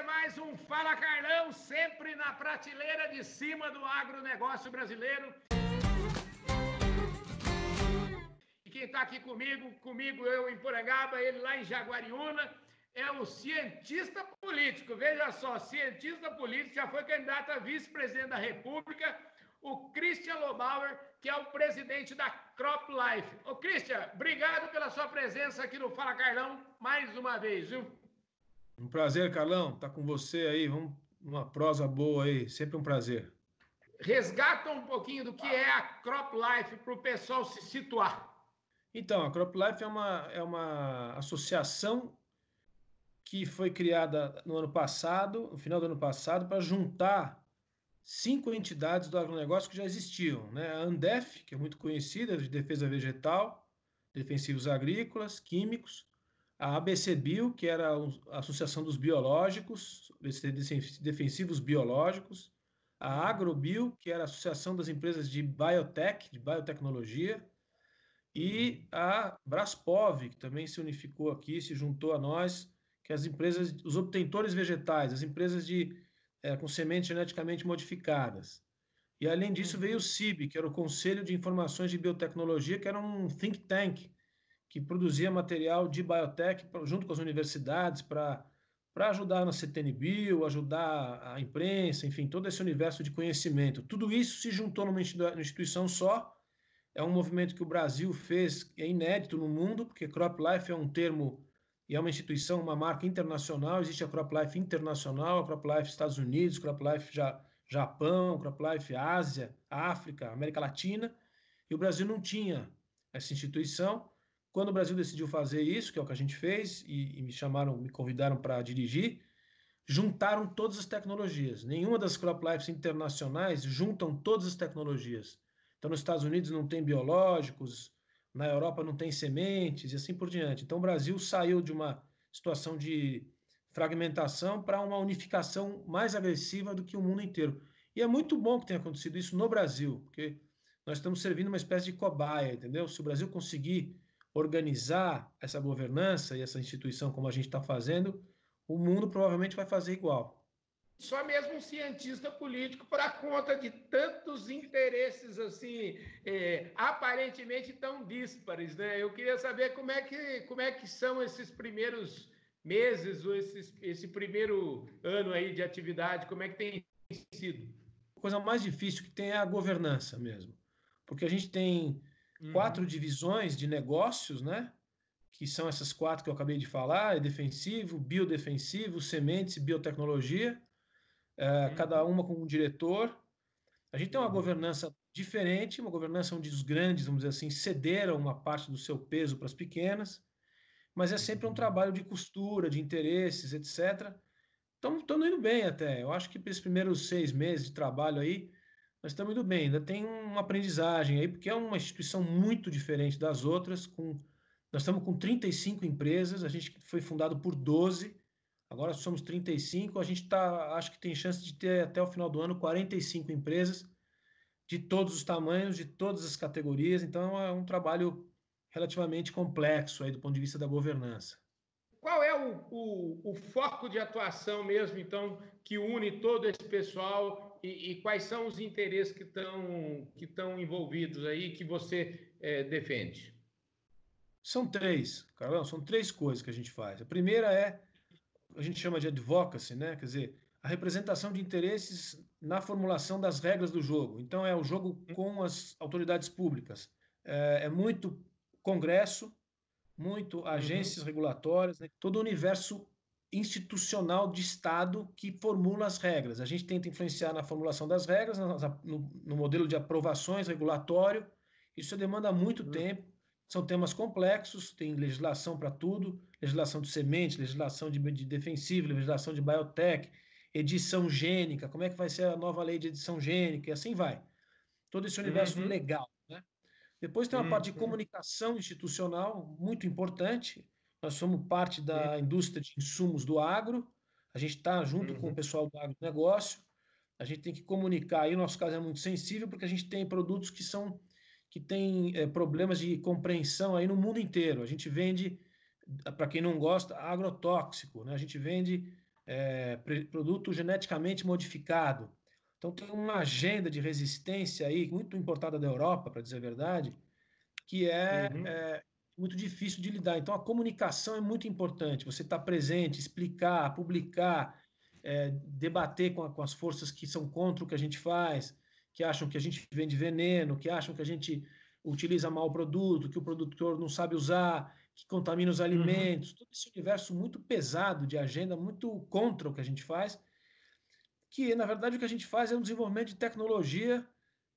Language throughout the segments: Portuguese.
mais um Fala Carlão, sempre na prateleira de cima do agronegócio brasileiro. E quem está aqui comigo eu em Porangaba, ele lá em Jaguariúna, é o cientista político. Veja só, cientista político, já foi candidato a vice-presidente da República, o Christian Lobauer, que é o presidente da CropLife. Ô Christian, obrigado pela sua presença aqui no Fala Carlão mais uma vez, viu? Um prazer, Carlão, estar com você aí. Vamos uma prosa boa aí, sempre um prazer. Resgata um pouquinho do que é a CropLife para o pessoal se situar. Então, a CropLife é uma associação que foi criada no ano passado, no final do ano passado, para juntar 5 entidades do agronegócio que já existiam, né? A Andef, que é muito conhecida, de defesa vegetal, defensivos agrícolas, químicos, a ABCBio, que era a Associação dos Biológicos, defensivos biológicos, a Agrobio, que era a Associação das Empresas de Biotech, de biotecnologia, e a Braspov, que também se unificou aqui, se juntou a nós, que é as empresas, os obtentores vegetais, as empresas com sementes geneticamente modificadas. E além disso veio o CIB, que era o Conselho de Informações de Biotecnologia, que era um think tank que produzia material de biotech junto com as universidades para ajudar na CTN-Bio, ajudar a imprensa, enfim, todo esse universo de conhecimento. Tudo isso se juntou numa instituição só. É um movimento que o Brasil fez, é inédito no mundo, porque CropLife é um termo e é uma instituição, uma marca internacional. Existe a CropLife Internacional, a CropLife Estados Unidos, CropLife Japão, CropLife Ásia, África, América Latina, e o Brasil não tinha essa instituição. Quando o Brasil decidiu fazer isso, que é o que a gente fez, e me convidaram para dirigir, juntaram todas as tecnologias. Nenhuma das CropLifes internacionais juntam todas as tecnologias. Então, nos Estados Unidos não tem biológicos, na Europa não tem sementes e assim por diante. Então, o Brasil saiu de uma situação de fragmentação para uma unificação mais agressiva do que o mundo inteiro. E é muito bom que tenha acontecido isso no Brasil, porque nós estamos servindo uma espécie de cobaia, entendeu? Se o Brasil conseguir organizar essa governança e essa instituição como a gente está fazendo, o mundo provavelmente vai fazer igual. Só mesmo um cientista político para conta de tantos interesses assim, aparentemente tão díspares, né? Eu queria saber como é que são esses primeiros meses ou esse primeiro ano aí de atividade, como é que tem sido? A coisa mais difícil que tem é a governança mesmo, porque a gente tem 4 divisões de negócios, né? Que são essas 4 que eu acabei de falar: é defensivo, biodefensivo, sementes e biotecnologia, cada uma com um diretor. A gente tem uma governança diferente, uma governança onde os grandes, vamos dizer assim, cederam uma parte do seu peso para as pequenas, mas é sempre um trabalho de costura, de interesses, etc. Estamos indo bem até. Eu acho que para esses primeiros 6 meses de trabalho aí, nós estamos indo bem. Ainda tem uma aprendizagem aí, porque é uma instituição muito diferente das outras. Nós estamos com 35 empresas, a gente foi fundado por 12, agora somos 35. A gente acho que tem chance de ter até o final do ano 45 empresas de todos os tamanhos, de todas as categorias. Então é um trabalho relativamente complexo aí do ponto de vista da governança. Qual é o foco de atuação mesmo, então, que une todo esse pessoal e quais são os interesses que estão envolvidos aí, que você defende? São 3, Carlão, são 3 coisas que a gente faz. A primeira a gente chama de advocacy, né? Quer dizer, a representação de interesses na formulação das regras do jogo. Então, é o jogo com as autoridades públicas. É muito congresso, muito agências regulatórias, né? Todo o universo institucional de Estado que formula as regras. A gente tenta influenciar na formulação das regras, no modelo de aprovações regulatório. Isso demanda muito tempo. São temas complexos, tem legislação para tudo, legislação de semente, legislação de defensivo, legislação de biotech, edição gênica, como é que vai ser a nova lei de edição gênica, e assim vai. Todo esse universo legal, né? Depois tem uma parte de comunicação institucional muito importante. Nós somos parte da indústria de insumos do agro, a gente está junto com o pessoal do agronegócio, a gente tem que comunicar, aí o nosso caso é muito sensível, porque a gente tem produtos que têm problemas de compreensão aí no mundo inteiro. A gente vende, para quem não gosta, agrotóxico, né? A gente vende produto geneticamente modificado. Então, tem uma agenda de resistência aí, muito importada da Europa, para dizer a verdade, que Uhum. muito difícil de lidar. Então, a comunicação é muito importante. Você estar presente, explicar, publicar, debater com as forças que são contra o que a gente faz, que acham que a gente vende veneno, que acham que a gente utiliza mal o produto, que o produtor não sabe usar, que contamina os Uhum. alimentos. Todo esse universo muito pesado de agenda, muito contra o que a gente faz, que, na verdade, o que a gente faz é um desenvolvimento de tecnologia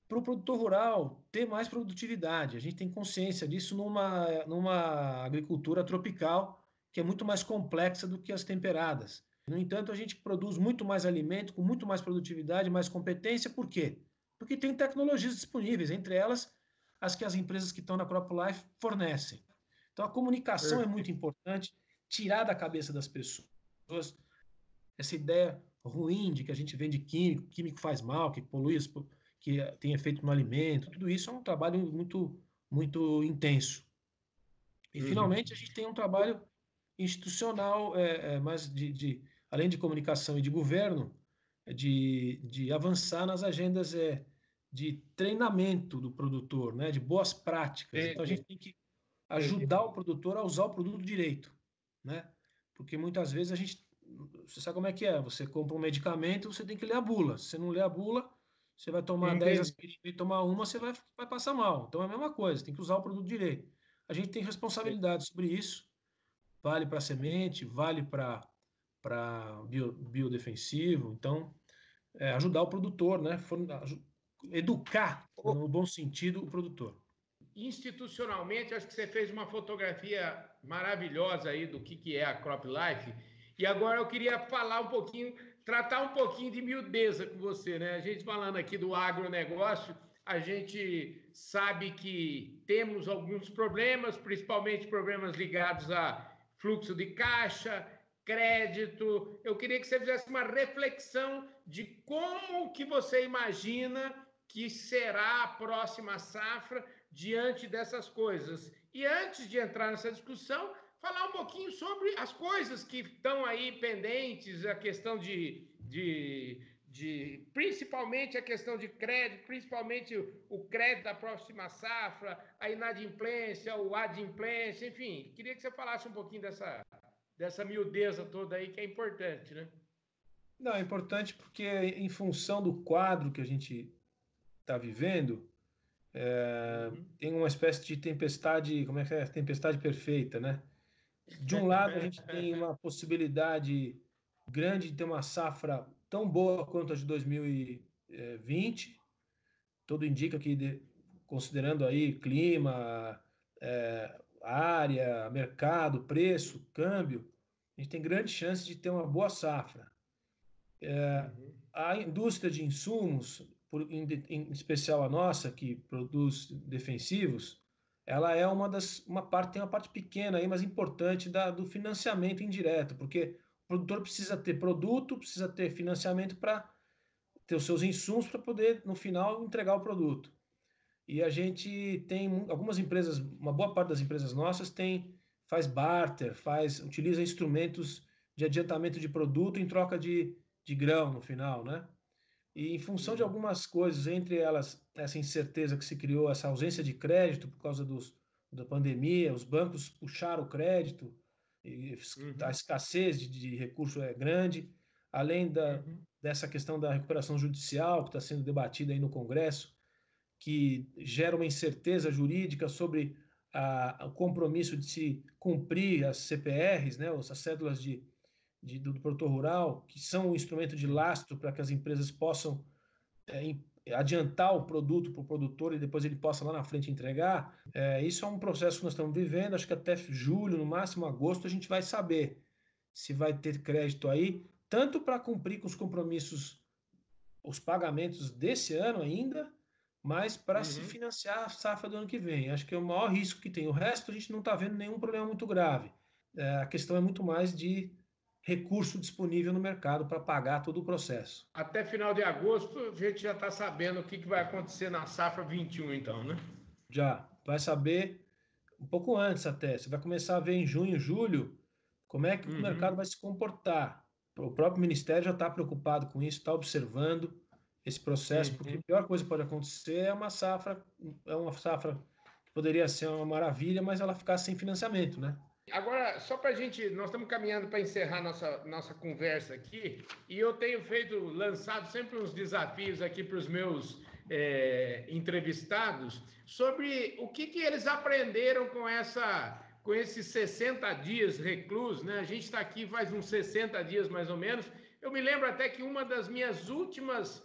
para o produtor rural ter mais produtividade. A gente tem consciência disso numa agricultura tropical, que é muito mais complexa do que as temperadas. No entanto, a gente produz muito mais alimento, com muito mais produtividade, mais competência. Por quê? Porque tem tecnologias disponíveis, entre elas as que as empresas que estão na CropLife fornecem. Então, a comunicação é muito Perfeito. importante, tirar da cabeça das pessoas essa ideia ruim de que a gente vende químico, químico faz mal, que polui, que tem efeito no alimento, tudo isso é um trabalho muito intenso. E Uhum. finalmente a gente tem um trabalho institucional, mais além de comunicação e de governo, de avançar nas agendas de treinamento do produtor, né, de boas práticas. Então a gente Entendi, tem que entendi. ajudar o produtor a usar o produto direito, né? Porque muitas vezes você sabe como é que é, você compra um medicamento, você tem que ler a bula. Se você não ler a bula, você vai tomar 10 Entendi. aspirinas e tomar uma, você vai passar mal. Então é a mesma coisa, tem que usar o produto direito. A gente tem responsabilidade sobre isso, vale para semente, vale para biodefensivo. Então, ajudar o produtor, né? Educar, no bom sentido, o produtor. Institucionalmente, acho que você fez uma fotografia maravilhosa aí do que é a Crop Life. E agora eu queria falar um pouquinho, tratar um pouquinho de miudeza com você, né? A gente falando aqui do agronegócio, a gente sabe que temos alguns problemas, principalmente problemas ligados a fluxo de caixa, crédito. Eu queria que você fizesse uma reflexão de como que você imagina que será a próxima safra diante dessas coisas. E antes de entrar nessa discussão, falar um pouquinho sobre as coisas que estão aí pendentes, a questão principalmente a questão de crédito, principalmente o crédito da próxima safra, a inadimplência, o adimplência, enfim. Queria que você falasse um pouquinho dessa miudeza toda aí que é importante, né? Não, é importante porque, em função do quadro que a gente está vivendo, Uhum. tem uma espécie de tempestade, como é que é? Tempestade perfeita, né? De um lado, a gente tem uma possibilidade grande de ter uma safra tão boa quanto a de 2020. Tudo indica que, considerando aí clima, área, mercado, preço, câmbio, a gente tem grande chance de ter uma boa safra. Uhum. A indústria de insumos, em especial a nossa, que produz defensivos, ela é tem uma parte pequena aí, mas importante do financiamento indireto, porque o produtor precisa ter produto, precisa ter financiamento para ter os seus insumos para poder, no final, entregar o produto. E a gente tem algumas empresas, uma boa parte das empresas nossas faz barter, utiliza instrumentos de adiantamento de produto em troca de grão no final, né? E em função de Uhum. algumas coisas, entre elas essa incerteza que se criou, essa ausência de crédito por causa da pandemia, os bancos puxaram o crédito, e a Uhum. escassez de recurso é grande, além Uhum. dessa questão da recuperação judicial que está sendo debatida aí no Congresso, que gera uma incerteza jurídica sobre o compromisso de se cumprir as CPRs, né, as cédulas do produtor rural, que são um instrumento de lastro para que as empresas possam adiantar o produto para o produtor e depois ele possa lá na frente entregar. Isso é um processo que nós estamos vivendo, acho que até julho, no máximo agosto, a gente vai saber se vai ter crédito aí, tanto para cumprir com os compromissos, os pagamentos desse ano ainda, mas para se Uhum. financiar a safra do ano que vem. Acho que é o maior risco que tem. O resto a gente não está vendo nenhum problema muito grave. A questão é muito mais de recurso disponível no mercado para pagar todo o processo. Até final de agosto, a gente já está sabendo o que vai acontecer na safra 21, então, né? Já vai saber um pouco antes até. Você vai começar a ver em junho, julho, como é que o mercado Uhum. vai se comportar. O próprio Ministério já está preocupado com isso, está observando esse processo, porque a pior coisa que pode acontecer é uma safra que poderia ser uma maravilha, mas ela ficar sem financiamento, né? Agora, só para a gente, nós estamos caminhando para encerrar nossa conversa aqui, e eu tenho lançado sempre uns desafios aqui para os meus entrevistados sobre o que eles aprenderam com esses 60 dias reclusos, né? A gente está aqui faz uns 60 dias mais ou menos. Eu me lembro até que uma das minhas últimas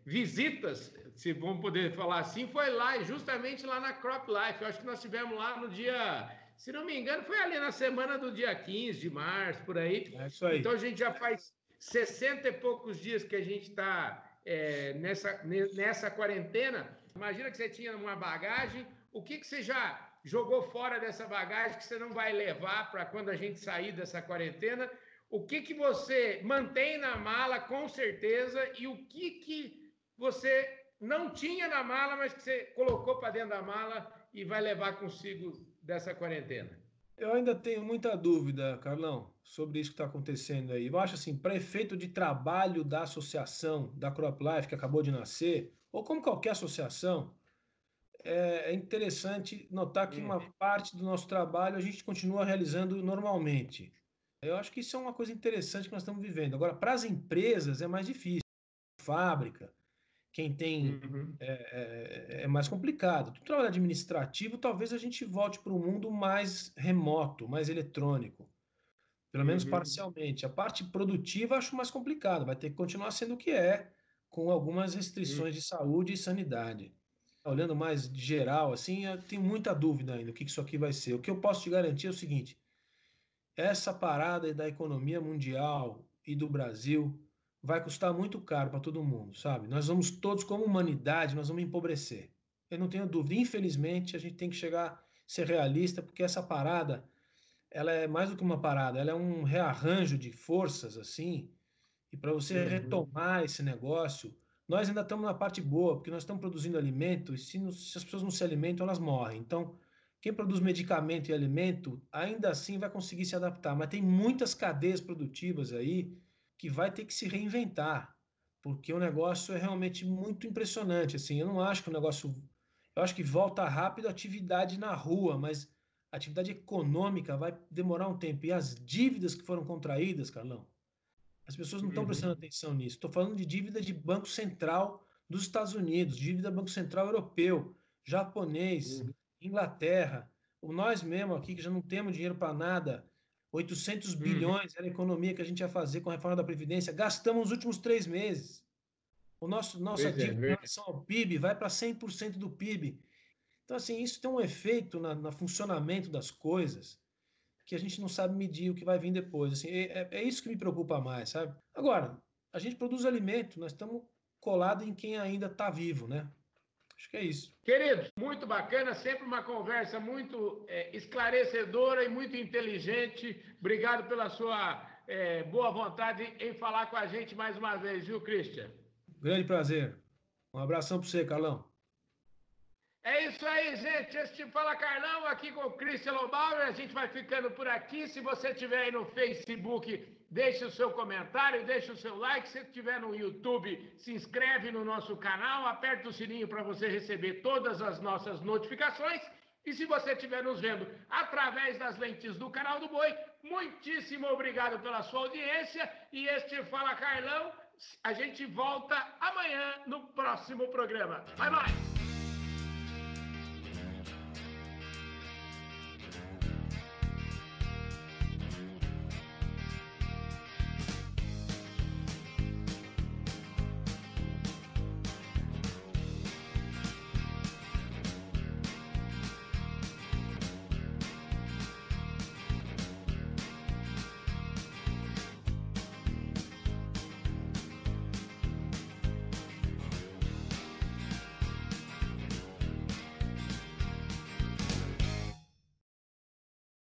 visitas, se vamos poder falar assim, foi justamente lá na Crop Life. Eu acho que nós estivemos lá no dia, se não me engano, foi ali na semana do dia 15 de março, por aí. É isso aí. Então a gente já faz 60 e poucos dias que a gente está nessa quarentena. Imagina que você tinha uma bagagem, o que você já jogou fora dessa bagagem que você não vai levar para quando a gente sair dessa quarentena? O que você mantém na mala, com certeza, e o que você não tinha na mala, mas que você colocou para dentro da mala e vai levar consigo dessa quarentena? Eu ainda tenho muita dúvida, Carlão, sobre isso que está acontecendo aí. Eu acho assim, para efeito de trabalho da associação da Crop Life, que acabou de nascer, ou como qualquer associação, é interessante notar que uma parte do nosso trabalho a gente continua realizando normalmente. Eu acho que isso é uma coisa interessante que nós estamos vivendo. Agora, para as empresas é mais difícil. Fábrica, quem tem é mais complicado. Do trabalho administrativo, talvez a gente volte para um mundo mais remoto, mais eletrônico, pelo menos parcialmente. A parte produtiva acho mais complicado, vai ter que continuar sendo o que é, com algumas restrições de saúde e sanidade. Olhando mais de geral, assim, eu tenho muita dúvida ainda o que isso aqui vai ser. O que eu posso te garantir é o seguinte: essa parada da economia mundial e do Brasil vai custar muito caro para todo mundo, sabe? Nós vamos todos, como humanidade, nós vamos empobrecer. Eu não tenho dúvida. Infelizmente, a gente tem que ser realista, porque essa parada, ela é mais do que uma parada, ela é um rearranjo de forças, assim, e para você retomar esse negócio, nós ainda estamos na parte boa, porque nós estamos produzindo alimento, e se as pessoas não se alimentam, elas morrem. Então, quem produz medicamento e alimento, ainda assim vai conseguir se adaptar, mas tem muitas cadeias produtivas aí que vai ter que se reinventar, porque o negócio é realmente muito impressionante, assim, eu não acho que o negócio, eu acho que volta rápido a atividade na rua, mas a atividade econômica vai demorar um tempo, e as dívidas que foram contraídas, Carlão, as pessoas não estão prestando atenção nisso. Estou falando de dívida de Banco Central dos Estados Unidos, dívida Banco Central europeu, japonês, Inglaterra. Nós mesmo aqui, que já não temos dinheiro para nada, 800 bilhões era a economia que a gente ia fazer com a reforma da Previdência, gastamos nos últimos 3 meses. Nossa Pois é, dívida em relação ao PIB vai para 100% do PIB. Então, assim, isso tem um efeito no funcionamento das coisas que a gente não sabe medir o que vai vir depois. Assim, é isso que me preocupa mais, sabe? Agora, a gente produz alimento, nós estamos colados em quem ainda está vivo, né? Acho que é isso. Queridos, muito bacana, sempre uma conversa muito esclarecedora e muito inteligente. Obrigado pela sua boa vontade em falar com a gente mais uma vez, viu, Christian? Grande prazer. Um abração para você, Carlão. É isso aí, gente. Este Fala Carlão aqui com o Christian Lobauer. A gente vai ficando por aqui. Se você estiver aí no Facebook, deixe o seu comentário, deixe o seu like. Se estiver no YouTube, se inscreve no nosso canal, aperta o sininho para você receber todas as nossas notificações. E se você estiver nos vendo através das lentes do canal do Boi, muitíssimo obrigado pela sua audiência. E este Fala Carlão, a gente volta amanhã no próximo programa. Bye, bye!